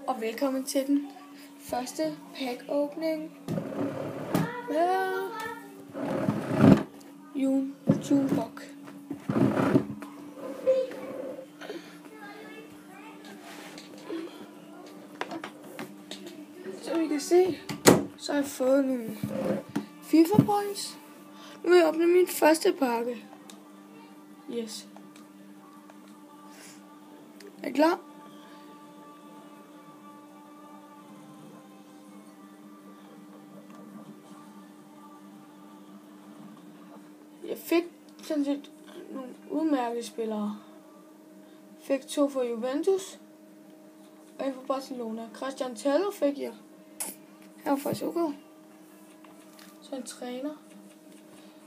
og velkommen til den første pack-åbning med Junebug. Som I kan se, så har jeg fået nogle FIFA points. Nu vil jeg åbne min første pakke. Yes. Er I klar? Jeg fik sådan set nogle udmærkede spillere. Fik 2 fra Juventus og 1 fra Barcelona. Christian Tello fik jeg. Han var faktisk okay. Så en træner.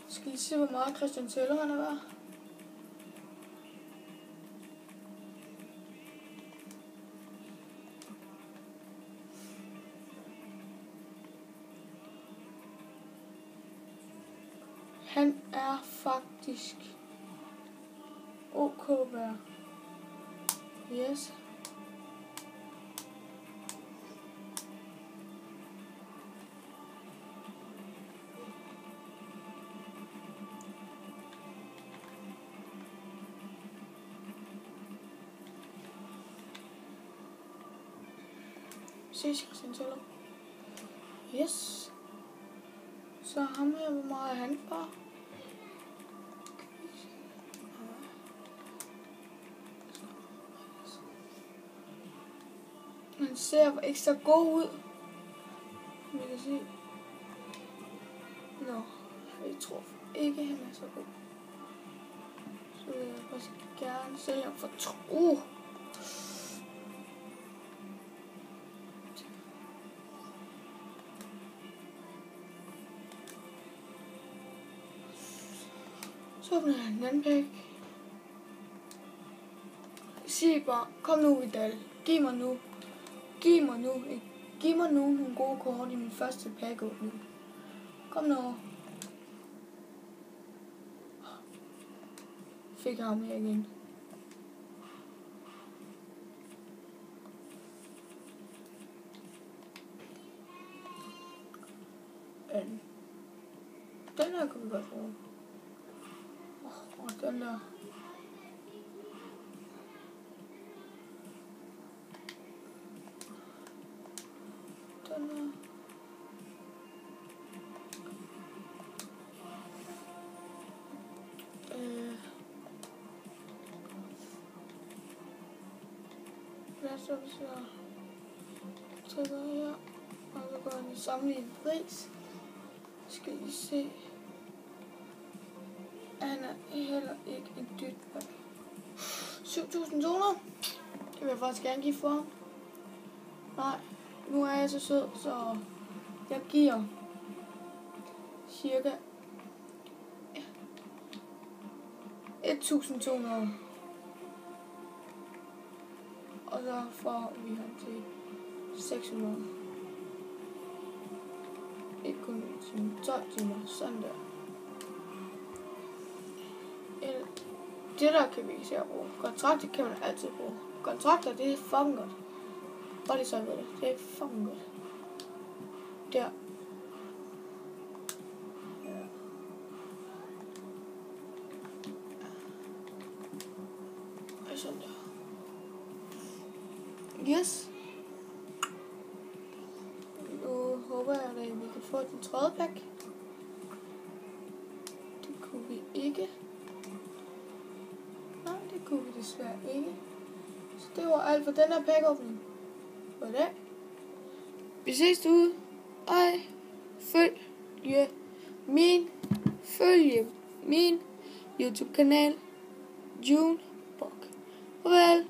Skal lige se, hvor meget Christian Tello han er værd. Han er faktisk OK værd. Yes. Ses, Christian Tello. Yes. Så ham her, hvor meget er han for? Han ser ikke så god ud, som I kan se. Nå, jeg tror ikke, han er så god. Så vil jeg faktisk gerne sælge ham for 2. Så åbner jeg en anden pack. Sig bare, kom nu Vidal, giv mig nu nogle gode kort i min første pack-åbning. Kom nu. Fik ham her igen. Den her kunne vi godt bruge. Og den der. Den der. Lad os så trykker her, og så går den i sammenlignet pris. Skal I se. Han er heller ikke en dyt værd. 7.200. Det vil jeg faktisk gerne give for ham. Nej, nu er jeg så sød, så jeg giver cirka 1.200. Og så får vi ham til 600. Ikke kun 12 timer, sådan der. Det der kan vi ikke se at bruge. Kontrakter kan man altid bruge. Kontrakter, det er fucking godt. Bare lige så ved det. Det er fucking godt. Der. Ja. Og sådan der. Yes. Nu håber jeg, at vi kan få den 3. pack. Det kunne vi ikke. Det kunne vi desværre ikke. Så det var alt for den her pack-åbning. For det. Vi ses derude. Og følg min YouTube-kanal Junebug. Farvel.